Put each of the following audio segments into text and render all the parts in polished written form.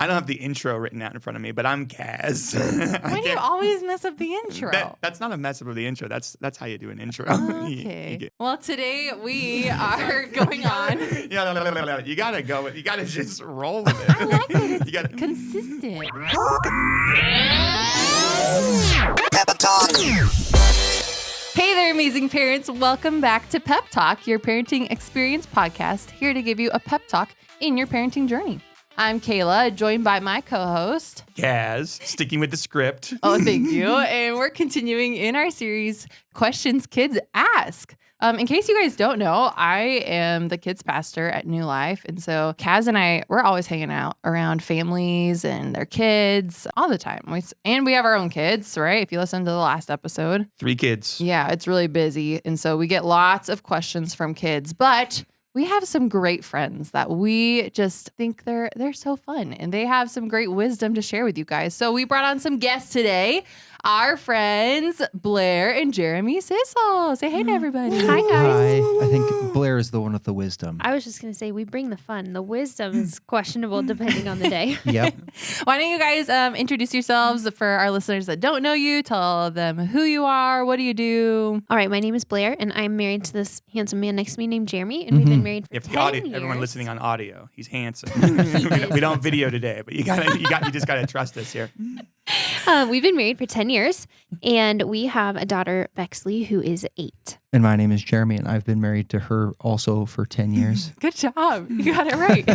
I don't have the intro written out in front of me, but I'm Kaz. Why do you always mess up the intro? That's not a mess up of the intro. That's how you do an intro. Okay. Well, today we are going on. Yeah, you gotta go. You gotta just roll with it. I like that it's consistent. Pep Talk. Hey there, amazing parents. Welcome back to Pep Talk, your parenting experience podcast, here to give you a pep talk in your parenting journey. I'm Kayla, joined by my co-host, Kaz, sticking with the script. Oh, thank you. And we're continuing in our series, Questions Kids Ask. In case you guys don't know, I am the kids pastor at New Life. And so Kaz and I, we're always hanging out around families and their kids all the time. And we have our own kids, right? If you listen to the last episode. 3 kids. Yeah, it's really busy. And so we get lots of questions from kids, but we have some great friends that we just think they're so fun and they have some great wisdom to share with you guys. So we brought on some guests today. Our friends, Blair and Jeremy Sissel. Say hey to everybody. Hi, guys. Hi. I think Blair is the one with the wisdom. I was just going to say, we bring the fun. The wisdom is questionable depending on the day. Yep. Why don't you guys introduce yourselves for our listeners that don't know you? Tell them who you are. What do you do? All right, my name is Blair, and I'm married to this handsome man next to me named Jeremy, and we've been married for If 10 the audio, years. everyone listening on audio, he's handsome. we don't video today, but you just gotta trust us here. We've been married for 10 years, and we have a daughter, Bexley, who is 8. And my name is Jeremy, and I've been married to her also for 10 years. Good job. You got it right.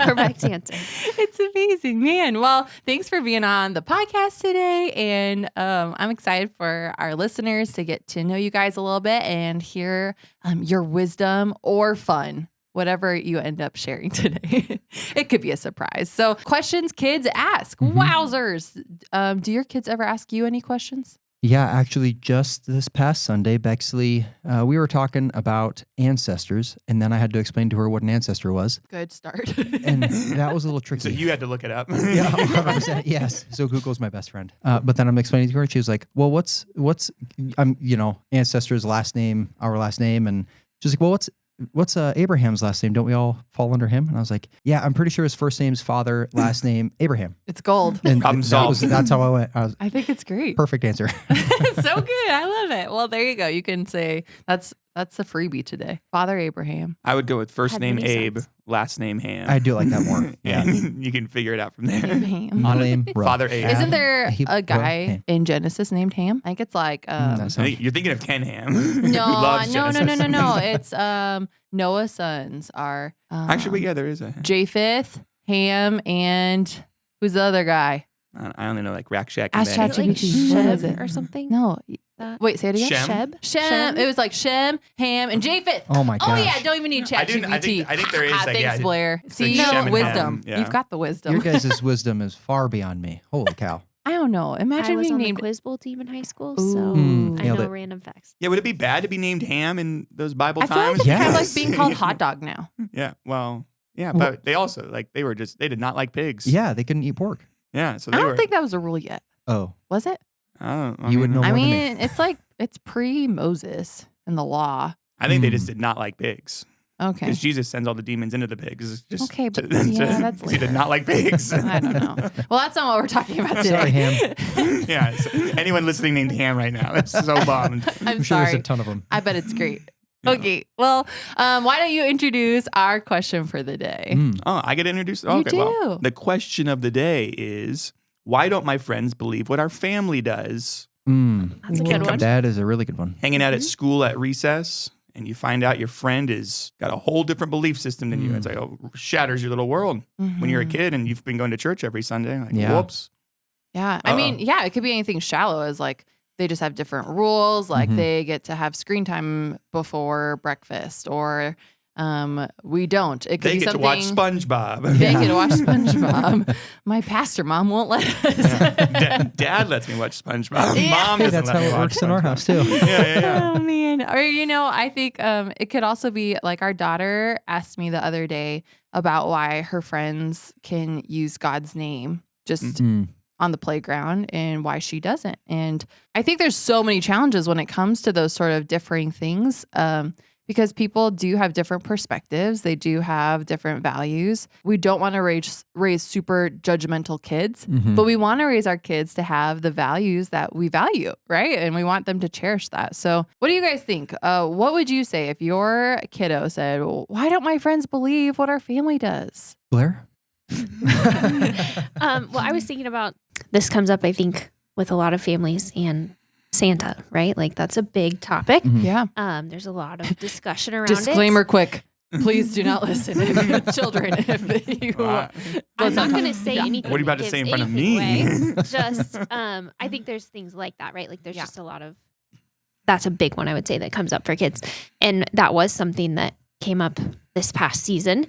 Correct answer. It's amazing, man. Well, thanks for being on the podcast today. And I'm excited for our listeners to get to know you guys a little bit and hear your wisdom or fun, whatever you end up sharing today. It could be a surprise. So questions kids ask. Wowzers. Do your kids ever ask you any questions? Yeah, actually, just this past Sunday, Bexley, we were talking about ancestors, and then I had to explain to her what an ancestor was. Good start. And that was a little tricky. So you had to look it up. Yeah, 100%, yes. So Google's my best friend. But then I'm explaining to her, and she was like, well, what's ancestors' last name, our last name? And she's like, well, what's Abraham's last name? Don't we all fall under him? And I was like, yeah, I'm pretty sure his first name's father, last name Abraham. It's gold. And Problem solved. that's how I went. I think it's great. Perfect answer. So good. I love it. Well, there you go. You can say that's a freebie today. Father Abraham. I would go with first Had name many Abe, sons. last name Ham. I do like that more. Yeah, you can figure it out from there. Ham. My name, Father Abe. Isn't there He- a guy Ham. in Genesis named Ham? I think it's like That sounds- You're thinking of Ken Ham. no. It's Noah's sons are Actually, yeah, there is a. Japheth, Ham, and who's the other guy? I only know like Rack Shack and Ask Benny. ChatGPT. Like What is Sheb it? or something? No. That- Wait, say it again. Shem? Shem. It was like Shem, Ham, and Japheth. Oh my gosh. Oh yeah, don't even need I think ChatGPT. there is like Thanks, yeah. Blair. like See, Shem and wisdom. Ham, yeah. You've got the wisdom. Your guys' wisdom is far beyond me. Holy cow. I don't know. I Imagine was being on named. the quiz bowl team in high school, Ooh. so I Nailed know it. random facts. Yeah, would it be bad to be named Ham in those Bible I feel like times? it's kind of like Yes. being called hot dog now. Yeah, well, yeah, Well- but they also they did not like pigs. Yeah, they couldn't eat pork. Yeah, so I they don't were. think that was a rule yet. Oh, Was it? I You would know I more than me. mean, it's pre-Moses in the law. I think they just did not like pigs Okay. because Jesus sends all the demons into the pigs. Just Okay, but to- yeah, that's he did later. not like pigs. I don't know. Well, that's not what we're talking about today. Sorry, Ham. Yeah, so anyone listening named Ham right now, that's so bummed. I'm sure there's sorry. a ton of them. I bet it's great. Yeah. Okay. Well, why don't you introduce our question for the day? Oh, I get introduced. You Okay, well, do. the question of the day is, why don't my friends believe what our family does? That's a good one. That is a really good one. Hanging out at school at recess, and you find out your friend is got a whole different belief system than you. It's like, shatters your little world. When you're a kid and you've been going to church every Sunday, like, Yeah. whoops. Yeah. I mean, yeah, it could be anything shallow as like they just have different rules. Like they get to have screen time before breakfast or we don't. It could They be get to something. watch SpongeBob. They get to watch SpongeBob. My pastor mom won't let us. Dad lets me watch SpongeBob. Yeah. Mom Hey, doesn't that's let how me it watch works in our SpongeBob. house, too. Yeah. Oh man. Or I think it could also be like our daughter asked me the other day about why her friends can use God's name just on the playground and why she doesn't. And I think there's so many challenges when it comes to those sort of differing things. because people do have different perspectives. They do have different values. We don't want to raise super judgmental kids, but we want to raise our kids to have the values that we value, right? And we want them to cherish that. So what do you guys think? What would you say if your kiddo said, well, why don't my friends believe what our family does? Blair? Well, I was thinking about, this comes up, I think, with a lot of families and Santa, right? Like that's a big topic. Yeah. There's a lot of discussion around Disclaimer it. quick. Please do not listen if you have children. If you, I'm not going to say anything. What are you about that to say in gives front of anything me? away. Just, I think there's things like that, right? Like there's just a lot of, that's a big one I would say that comes up for kids. And that was something that came up this past season.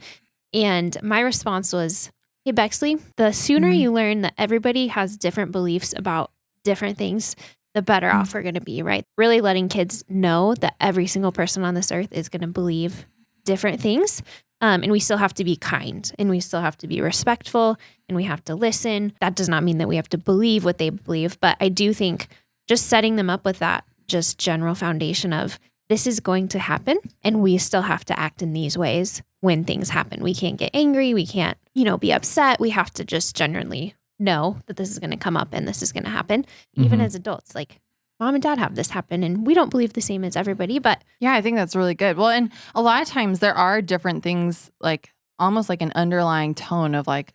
And my response was, hey, Bexley, the sooner you learn that everybody has different beliefs about different things, the better off we're going to be, right? Really letting kids know that every single person on this earth is going to believe different things. And we still have to be kind and we still have to be respectful and we have to listen. That does not mean that we have to believe what they believe, but I do think just setting them up with that just general foundation of this is going to happen and we still have to act in these ways when things happen. We can't get angry. We can't, be upset. We have to just generally know that this is going to come up and this is going to happen. Even as adults, like mom and dad have this happen and we don't believe the same as everybody, but yeah, I think that's really good. Well, and a lot of times there are different things, like almost like an underlying tone of like,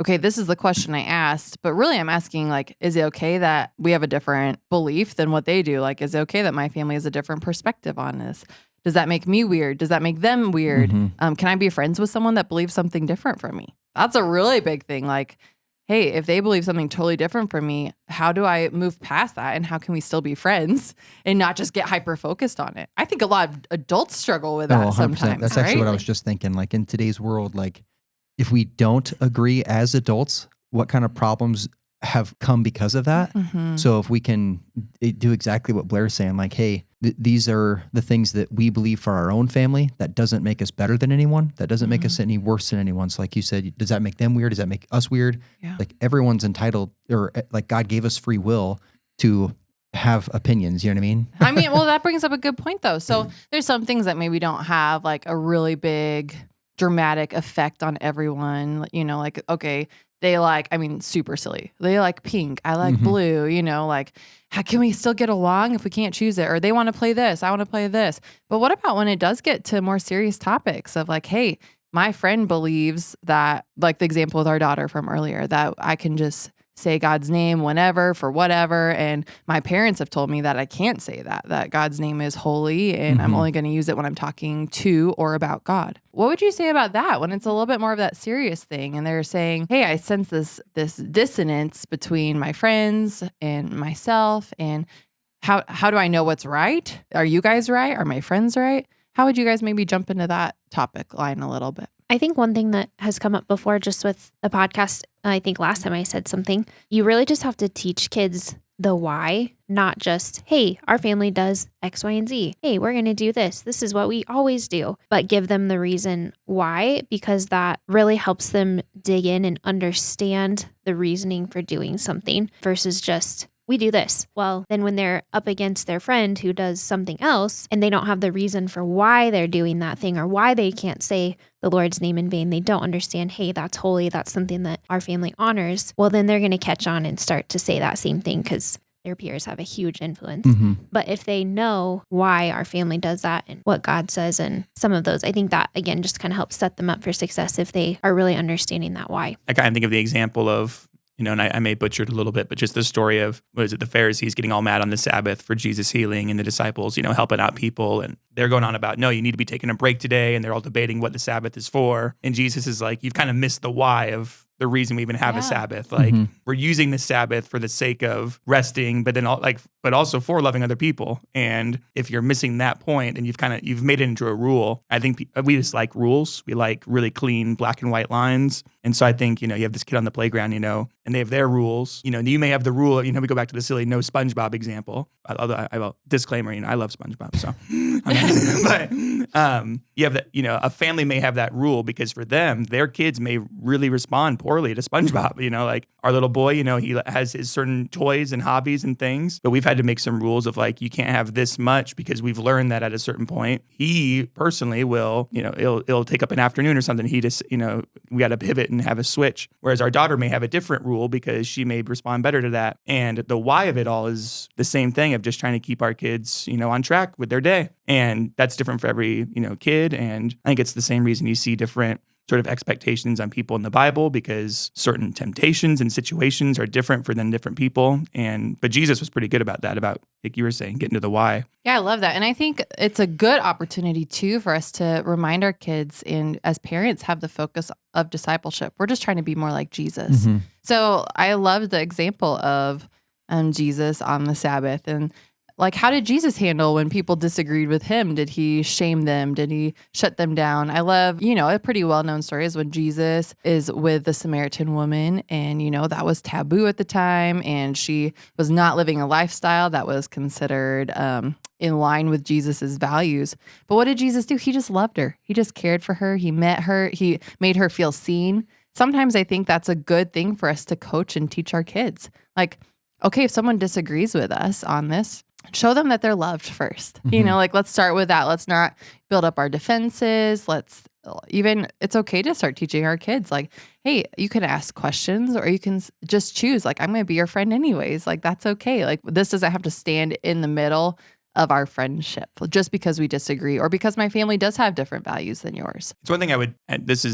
okay, this is the question I asked, but really I'm asking like, is it okay that we have a different belief than what they do? Like, is it okay that my family has a different perspective on this? Does that make me weird? Does that make them weird? Can I be friends with someone that believes something different from me? That's a really big thing. Like, hey, if they believe something totally different from me, how do I move past that? And how can we still be friends and not just get hyper focused on it? I think a lot of adults struggle with that 100%. sometimes. That's actually right? what I was just thinking. Like in today's world, like if we don't agree as adults, what kind of problems have come because of that? So if we can do exactly what Blair's saying, like, hey, these are the things that we believe for our own family. That doesn't make us better than anyone. That doesn't make us any worse than anyone. So like you said, does that make them weird? Does that make us weird? Yeah. Like everyone's entitled, or like God gave us free will to have opinions. You know what I mean? Well, that brings up a good point though. So there's some things that maybe don't have like a really big dramatic effect on everyone. Like, okay, they like, super silly. They like pink. I like blue, like, how can we still get along if we can't choose it? Or they want to play this. I want to play this. But what about when it does get to more serious topics of like, hey, my friend believes that, like the example with our daughter from earlier, that I can just say God's name whenever for whatever. And my parents have told me that I can't say that God's name is holy and I'm only going to use it when I'm talking to or about God. What would you say about that when it's a little bit more of that serious thing and they're saying, hey, I sense this dissonance between my friends and myself, and how do I know what's right? Are you guys right? Are my friends right? How would you guys maybe jump into that topic line a little bit? I think one thing that has come up before just with the podcast, I think last time I said something, you really just have to teach kids the why, not just, hey, our family does X, Y, and Z. Hey, we're going to do this. This is what we always do. But give them the reason why, because that really helps them dig in and understand the reasoning for doing something versus just, we do this. Well, then when they're up against their friend who does something else and they don't have the reason for why they're doing that thing or why they can't say the Lord's name in vain, they don't understand, hey, that's holy. That's something that our family honors. Well, then they're going to catch on and start to say that same thing because their peers have a huge influence. But if they know why our family does that and what God says and some of those, I think that, again, just kind of helps set them up for success if they are really understanding that why. I kind of think of the example of, and I may butcher it a little bit, but just the story of, the Pharisees getting all mad on the Sabbath for Jesus healing and the disciples, helping out people. And they're going on about, no, you need to be taking a break today. And they're all debating what the Sabbath is for. And Jesus is like, you've kind of missed the why of the reason we even have a Sabbath. Like we're using the Sabbath for the sake of resting, but then but also for loving other people. And if you're missing that point and you've made it into a rule, I think we just like rules. We like really clean black and white lines. And so I think, you have this kid on the playground, and they have their rules. You may have the rule, we go back to the silly no SpongeBob example. Although disclaimer, I love SpongeBob. So, but you have that, a family may have that rule because for them, their kids may really respond poorly to SpongeBob. Like our little boy, he has his certain toys and hobbies and things, but we've tried to make some rules of like, you can't have this much because we've learned that at a certain point, he personally will, it'll take up an afternoon or something. He just, we got to pivot and have a switch. Whereas our daughter may have a different rule because she may respond better to that. And the why of it all is the same thing of just trying to keep our kids, on track with their day. And that's different for every, kid. And I think it's the same reason you see different sort of expectations on people in the Bible, because certain temptations and situations are different for different people. But Jesus was pretty good about that, about, like you were saying, getting to the why. Yeah, I love that. And I think it's a good opportunity too for us to remind our kids, and as parents have the focus of discipleship. We're just trying to be more like Jesus. Mm-hmm. So I love the example of Jesus on the Sabbath. And like, how did Jesus handle when people disagreed with him? Did he shame them? Did he shut them down? I love, a pretty well-known story is when Jesus is with the Samaritan woman, and, that was taboo at the time, and she was not living a lifestyle that was considered in line with Jesus's values. But what did Jesus do? He just loved her. He just cared for her. He met her. He made her feel seen. Sometimes I think that's a good thing for us to coach and teach our kids. Like, okay, if someone disagrees with us on this, show them that they're loved first. Mm-hmm. Let's start with that. Let's not build up our defenses. It's okay to start teaching our kids, like, hey, you can ask questions, or you can just choose, like, I'm going to be your friend anyways. Like, that's okay. Like, this doesn't have to stand in the middle of our friendship just because we disagree, or because my family does have different values than yours. It's one thing this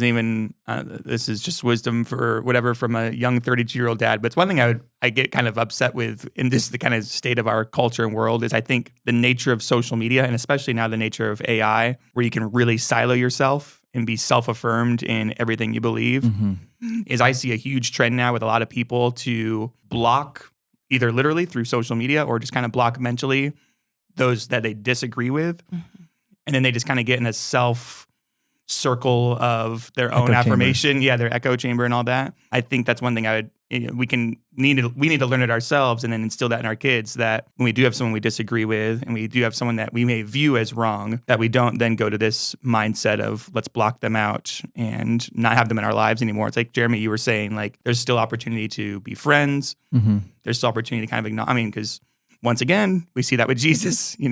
is just wisdom for whatever from a young 32-year-old dad, but it's one thing I get kind of upset with in this, the kind of state of our culture and world, is I think the nature of social media, and especially now the nature of AI, where you can really silo yourself and be self-affirmed in everything you believe, is I see a huge trend now with a lot of people to block, either literally through social media or just kind of block mentally, those that they disagree with. And then they just kind of get in a self circle of their own affirmation. Yeah, their echo chamber and all that. I think that's one thing we need to learn it ourselves, and then instill that in our kids, that when we do have someone we disagree with, and we do have someone that we may view as wrong, that we don't then go to this mindset of let's block them out and not have them in our lives anymore. It's like, Jeremy, you were saying, like, there's still opportunity to be friends. There's still opportunity to kind of acknowledge, because once again, we see that with Jesus. He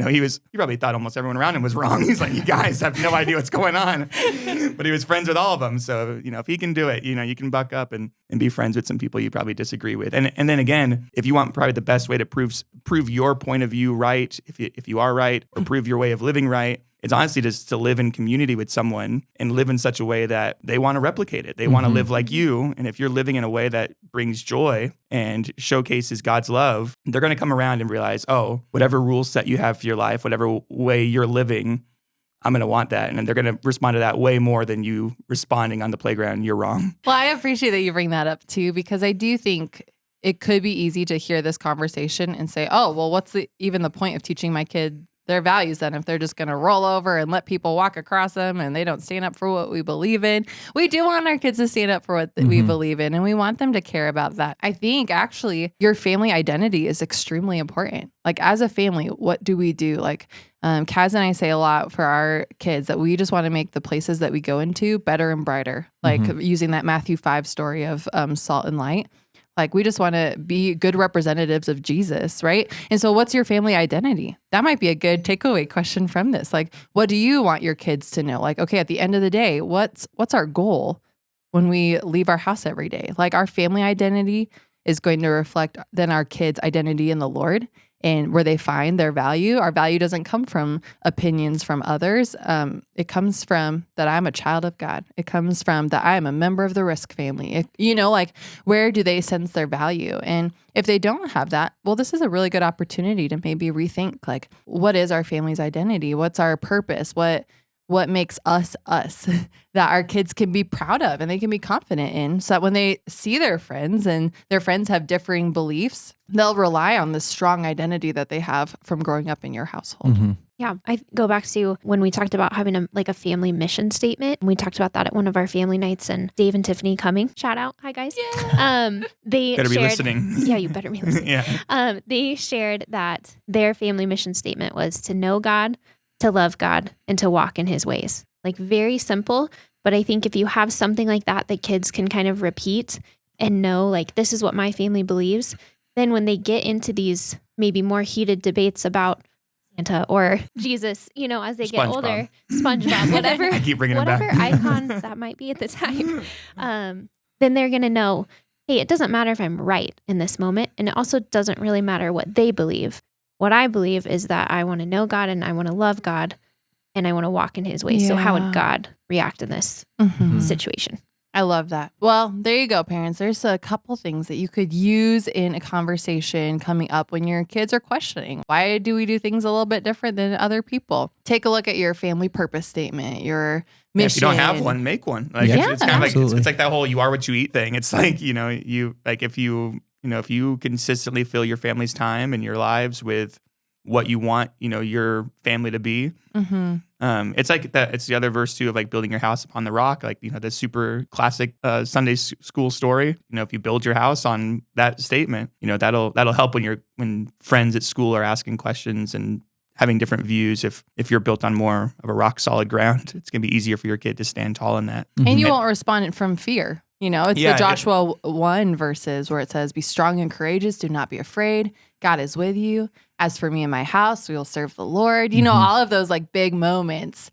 probably thought almost everyone around him was wrong. He's like, you guys have no idea what's going on. But he was friends with all of them. So, if he can do it, you can buck up and be friends with some people you probably disagree with. And then again, if you want probably the best way to prove your point of view right, if you are right, or prove your way of living right, it's honestly just to live in community with someone and live in such a way that they want to replicate it. They want to live like you. And if you're living in a way that brings joy and showcases God's love, they're going to come around and realize, oh, whatever rule set you have for your life, whatever way you're living, I'm going to want that. And then they're going to respond to that way more than you responding on the playground, you're wrong. Well, I appreciate that you bring that up too, because I do think it could be easy to hear this conversation and say, oh, well, what's even the point of teaching my kid their values then, if they're just going to roll over and let people walk across them and they don't stand up for what we believe in? We do want our kids to stand up for what we believe in, and we want them to care about that. I think actually your family identity is extremely important. Like, as a family, what do we do? Like, Kaz and I say a lot for our kids that we just want to make the places that we go into better and brighter. Like using that Matthew 5 story of salt and light. Like, we just want to be good representatives of Jesus, right? And so what's your family identity? That might be a good takeaway question from this. Like, what do you want your kids to know? Like, okay, at the end of the day, what's our goal when we leave our house every day? Like, our family identity is going to reflect then our kids' identity in the Lord and where they find their value. Our value doesn't come from opinions from others. It comes from that I'm a child of God. It comes from that I am a member of the Risk family. Where do they sense their value? And if they don't have that, well, this is a really good opportunity to maybe rethink, like, what is our family's identity? What's our purpose? What makes us that our kids can be proud of and they can be confident in, so that when they see their friends and their friends have differing beliefs, they'll rely on this strong identity that they have from growing up in your household. Yeah, I go back to when we talked about having a family mission statement. We talked about that at one of our family nights, and Dave and Tiffany coming. Shout out. Hi, guys. Yeah. They better shared, be listening. Yeah, you better be listening. Yeah. They shared that their family mission statement was to know God, to love God, and to walk in his ways. Like, very simple. But I think if you have something like that kids can kind of repeat and know, like, this is what my family believes, then when they get into these maybe more heated debates about Santa or Jesus, as they get older, SpongeBob, whatever, I keep bringing whatever him back. icon that might be at the time, then they're going to know, hey, it doesn't matter if I'm right in this moment. And it also doesn't really matter what they believe. What I believe is that I want to know God and I want to love God and I want to walk in his ways. So how would God react in this situation? I love that. Well, there you go, parents. There's a couple things that you could use in a conversation coming up when your kids are questioning. Why do we do things a little bit different than other people? Take a look at your family purpose statement, your mission. If you don't have one, make one. Like it's kind of like it's like that whole "you are what you eat" thing. It's like if you consistently fill your family's time and your lives with what you want, your family to be. It's like that. It's the other verse too of like building your house upon the rock, like the super classic Sunday school story. If you build your house on that statement, that'll help when friends at school are asking questions and having different views. If you're built on more of a rock solid ground, it's gonna be easier for your kid to stand tall in that. And you won't respond from fear. It's the Joshua 1 verses where it says, "Be strong and courageous. Do not be afraid. God is with you. As for me and my house, we will serve the Lord." All of those like big moments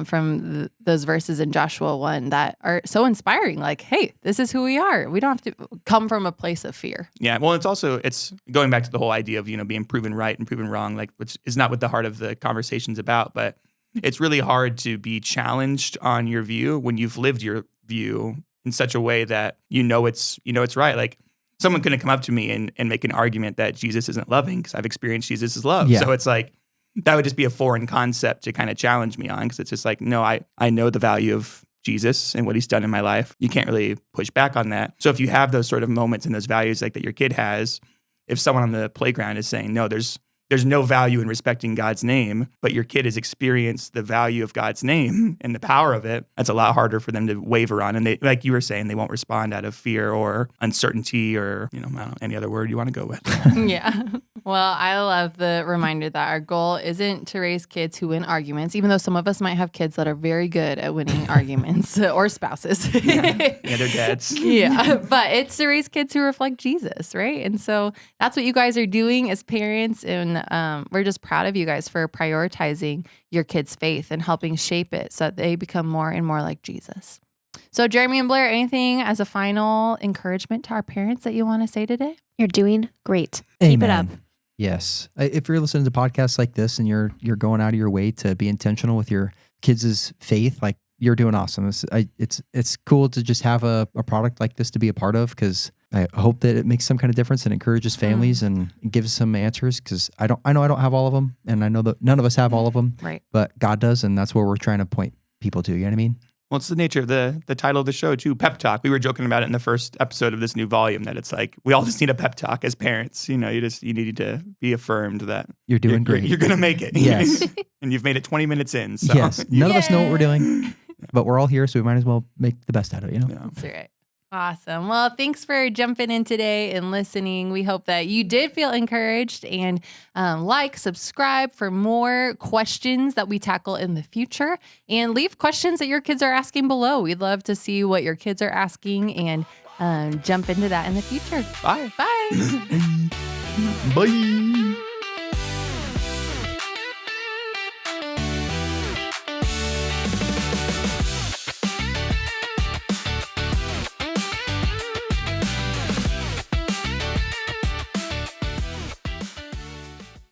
from those verses in Joshua 1 that are so inspiring. Like, hey, this is who we are. We don't have to come from a place of fear. Yeah. Well, it's going back to the whole idea of, being proven right and proven wrong, like, which is not what the heart of the conversation's about, but it's really hard to be challenged on your view when you've lived your view in such a way that it's right. Like someone couldn't come up to me and make an argument that Jesus isn't loving because I've experienced Jesus' love. Yeah. So it's like that would just be a foreign concept to kind of challenge me on, because it's just like, no, I know the value of Jesus and what he's done in my life. You can't really push back on that. So if you have those sort of moments and those values like that your kid has, if someone on the playground is saying, no, there's no value in respecting God's name, but your kid has experienced the value of God's name and the power of it, that's a lot harder for them to waver on. And they, like you were saying, they won't respond out of fear or uncertainty or, I don't know, any other word you want to go with. Yeah. Well, I love the reminder that our goal isn't to raise kids who win arguments, even though some of us might have kids that are very good at winning arguments or spouses. Yeah, they're dads. Yeah. But it's to raise kids who reflect Jesus, right? And so that's what you guys are doing as parents. And we're just proud of you guys for prioritizing your kids' faith and helping shape it so that they become more and more like Jesus. So Jeremy and Blair, anything as a final encouragement to our parents that you want to say today? You're doing great. Amen. Keep it up. Yes. If you're listening to podcasts like this and you're going out of your way to be intentional with your kids' faith, like you're doing awesome. It's cool to just have a product like this to be a part of, because I hope that it makes some kind of difference and encourages families and gives some answers, because I know I don't have all of them, and I know that none of us have all of them, right? But God does, and that's where we're trying to point people to. You know what I mean? Well, it's the nature of the title of the show too, Pep Talk. We were joking about it in the first episode of this new volume that it's like we all just need a pep talk as parents. You need to be affirmed that you're doing great. You're gonna make it. Yes, and you've made it 20 minutes in. So. Yes, none of us know what we're doing, but we're all here, so we might as well make the best out of it. Yeah. That's right. Awesome. Well, thanks for jumping in today and listening. We hope that you did feel encouraged, and subscribe for more questions that we tackle in the future, and leave questions that your kids are asking below. We'd love to see what your kids are asking and jump into that in the future. Bye. Bye. Bye.